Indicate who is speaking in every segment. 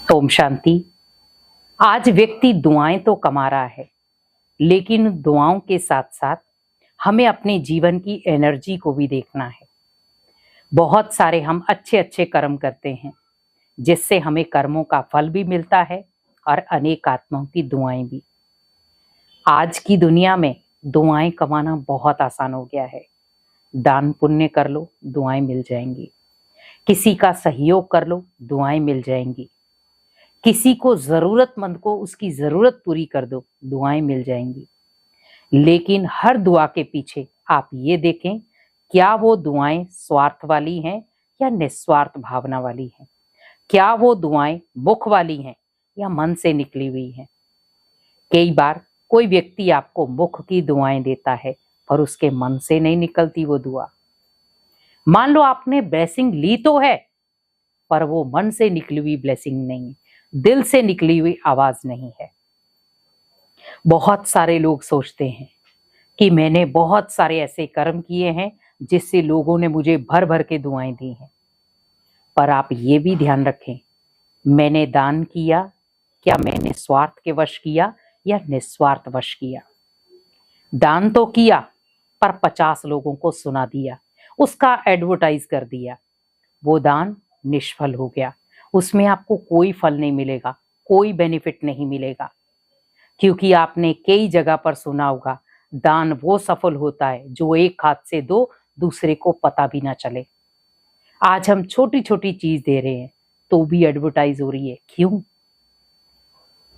Speaker 1: ओम शांति। आज व्यक्ति दुआएं तो कमा रहा है, लेकिन दुआओं के साथ साथ हमें अपने जीवन की एनर्जी को भी देखना है। बहुत सारे हम अच्छे अच्छे कर्म करते हैं, जिससे हमें कर्मों का फल भी मिलता है और अनेक आत्माओं की दुआएं भी। आज की दुनिया में दुआएं कमाना बहुत आसान हो गया है। दान पुण्य कर लो, दुआएं मिल जाएंगी। किसी का सहयोग कर लो, दुआएं मिल जाएंगी। किसी को जरूरतमंद को उसकी जरूरत पूरी कर दो, दुआएं मिल जाएंगी। लेकिन हर दुआ के पीछे आप ये देखें, क्या वो दुआएं स्वार्थ वाली हैं या निस्वार्थ भावना वाली हैं? क्या वो दुआएं मुख वाली हैं या मन से निकली हुई हैं? कई बार कोई व्यक्ति आपको मुख की दुआएं देता है, पर उसके मन से नहीं निकलती वो दुआ। मान लो आपने ब्लेसिंग ली तो है, पर वो मन से निकली हुई ब्लेसिंग नहीं है, दिल से निकली हुई आवाज नहीं है। बहुत सारे लोग सोचते हैं कि मैंने बहुत सारे ऐसे कर्म किए हैं जिससे लोगों ने मुझे भर भर के दुआएं दी हैं। पर आप ये भी ध्यान रखें, मैंने दान किया, क्या मैंने स्वार्थ के वश किया या निस्वार्थ वश किया? दान तो किया, पर 50 लोगों को सुना दिया, उसका एडवर्टाइज कर दिया। वो दान निष्फल हो गया, उसमें आपको कोई फल नहीं मिलेगा, कोई बेनिफिट नहीं मिलेगा। क्योंकि आपने कई जगह पर सुना होगा, दान वो सफल होता है जो एक हाथ से दो, दूसरे को पता भी ना चले। आज हम छोटी छोटी चीज दे रहे हैं तो भी एडवर्टाइज हो रही है, क्यों?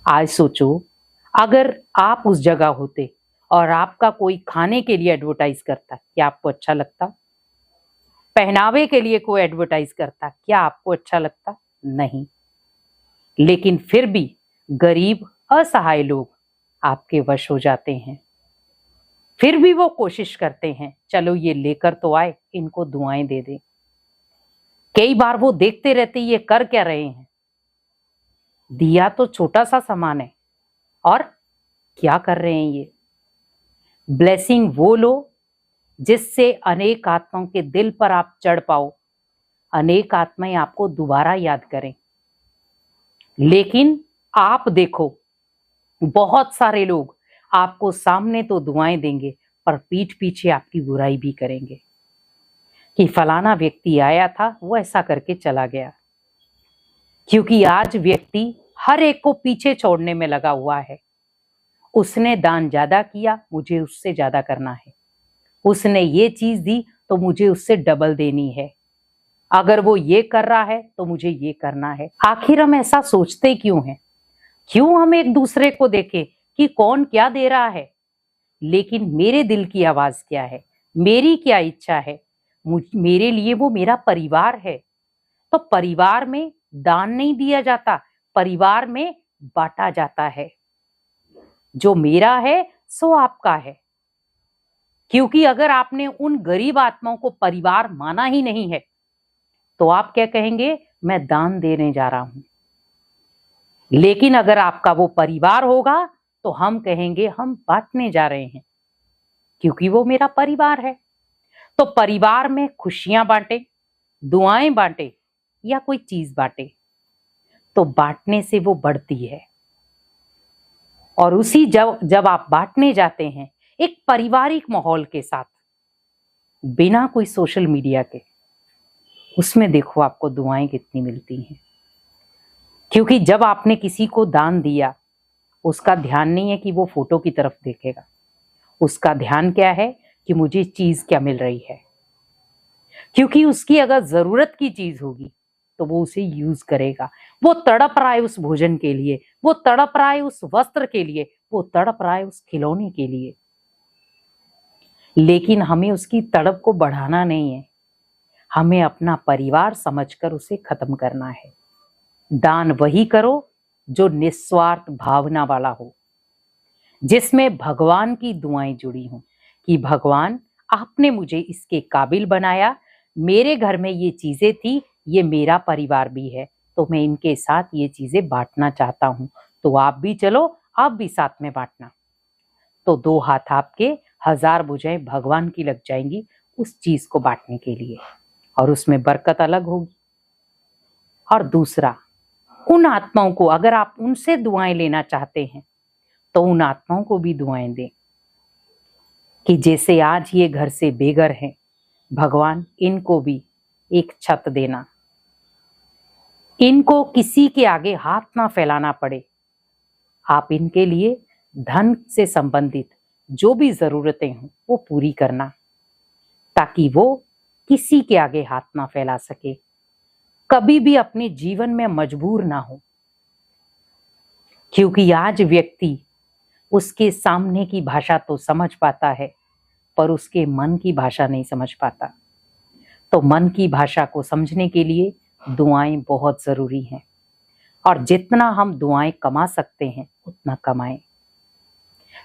Speaker 1: आज सोचो, अगर आप उस जगह होते और आपका कोई खाने के लिए एडवर्टाइज करता, क्या आपको अच्छा लगता? पहनावे के लिए कोई एडवर्टाइज करता, क्या आपको अच्छा लगता? नहीं। लेकिन फिर भी गरीब असहाय लोग आपके वश हो जाते हैं। फिर भी वो कोशिश करते हैं, चलो ये लेकर तो आए, इनको दुआएं दे दें। कई बार वो देखते रहते ये कर क्या रहे हैं। दिया तो छोटा सा सामान है और क्या कर रहे हैं ये। ब्लेसिंग वो लो जिससे अनेक आत्माओं के दिल पर आप चढ़ पाओ, अनेक आत्माएं आपको दोबारा याद करें। लेकिन आप देखो, बहुत सारे लोग आपको सामने तो दुआएं देंगे, पर पीठ पीछे आपकी बुराई भी करेंगे कि फलाना व्यक्ति आया था, वो ऐसा करके चला गया। क्योंकि आज व्यक्ति हर एक को पीछे छोड़ने में लगा हुआ है। उसने दान ज्यादा किया, मुझे उससे ज्यादा करना है। उसने ये चीज दी तो मुझे उससे डबल देनी है। अगर वो ये कर रहा है तो मुझे ये करना है। आखिर हम ऐसा सोचते क्यों हैं? क्यों हम एक दूसरे को देखें कि कौन क्या दे रहा है? लेकिन मेरे दिल की आवाज क्या है, मेरी क्या इच्छा है? मेरे लिए वो मेरा परिवार है। तो परिवार में दान नहीं दिया जाता, परिवार में बांटा जाता है। जो मेरा है सो आपका है। क्योंकि अगर आपने उन गरीब आत्माओं को परिवार माना ही नहीं है, तो आप क्या कहेंगे? मैं दान देने जा रहा हूं। लेकिन अगर आपका वो परिवार होगा तो हम कहेंगे हम बांटने जा रहे हैं, क्योंकि वो मेरा परिवार है। तो परिवार में खुशियां बांटे, दुआएं बांटे या कोई चीज बांटे, तो बांटने से वो बढ़ती है। और उसी जब आप बांटने जाते हैं एक पारिवारिक माहौल के साथ, बिना कोई सोशल मीडिया के, उसमें देखो आपको दुआएं कितनी मिलती हैं। क्योंकि जब आपने किसी को दान दिया, उसका ध्यान नहीं है कि वो फोटो की तरफ देखेगा। उसका ध्यान क्या है कि मुझे चीज क्या मिल रही है। क्योंकि उसकी अगर जरूरत की चीज होगी तो वो उसे यूज करेगा। वो तड़प रहा है उस भोजन के लिए, वो तड़प रहा है उस वस्त्र के लिए, वो तड़प रहा है उस खिलौने के लिए। लेकिन हमें उसकी तड़प को बढ़ाना नहीं है, हमें अपना परिवार समझकर उसे खत्म करना है। दान वही करो जो निस्वार्थ भावना वाला हो, जिसमें भगवान की दुआएं जुड़ी हों कि भगवान आपने मुझे इसके काबिल बनाया, मेरे घर में ये चीजें थी, ये मेरा परिवार भी है, तो मैं इनके साथ ये चीजें बांटना चाहता हूं, तो आप भी चलो, आप भी साथ में बांटना। तो 2 हाथ आपके, 1000 भुजाएं भगवान की लग जाएंगी उस चीज को बांटने के लिए, और उसमें बरकत अलग होगी। और दूसरा, उन आत्माओं को, अगर आप उनसे दुआएं लेना चाहते हैं तो उन आत्माओं को भी दुआएं दें कि जैसे आज ये घर से बेघर हैं, भगवान इनको भी एक छत देना, इनको किसी के आगे हाथ ना फैलाना पड़े। आप इनके लिए धन से संबंधित जो भी जरूरतें हों वो पूरी करना, ताकि वो किसी के आगे हाथ ना फैला सके, कभी भी अपने जीवन में मजबूर ना हो। क्योंकि आज व्यक्ति उसके सामने की भाषा तो समझ पाता है, पर उसके मन की भाषा नहीं समझ पाता। तो मन की भाषा को समझने के लिए दुआएं बहुत जरूरी हैं, और जितना हम दुआएं कमा सकते हैं उतना कमाएं,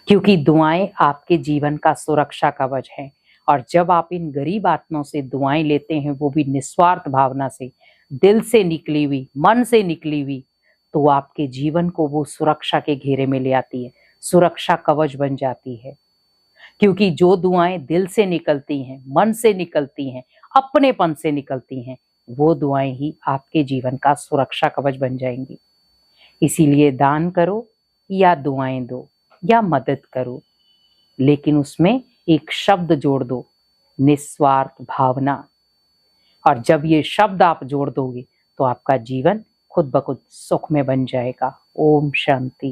Speaker 1: क्योंकि दुआएं आपके जीवन का सुरक्षा कवच है। और जब आप इन गरीब आत्माओं से दुआएं लेते हैं, वो भी निस्वार्थ भावना से, दिल से निकली हुई, मन से निकली हुई, तो आपके जीवन को वो सुरक्षा के घेरे में ले आती है, सुरक्षा कवच बन जाती है। क्योंकि जो दुआएं दिल से निकलती हैं, मन से निकलती हैं, अपनेपन से निकलती हैं, वो दुआएं ही आपके जीवन का सुरक्षा कवच बन जाएंगी। इसीलिए दान करो या दुआएं दो या मदद करो, लेकिन उसमें एक शब्द जोड़ दो, निस्वार्थ भावना। और जब ये शब्द आप जोड़ दोगे तो आपका जीवन खुद ब खुद सुख में बन जाएगा। ओम शांति।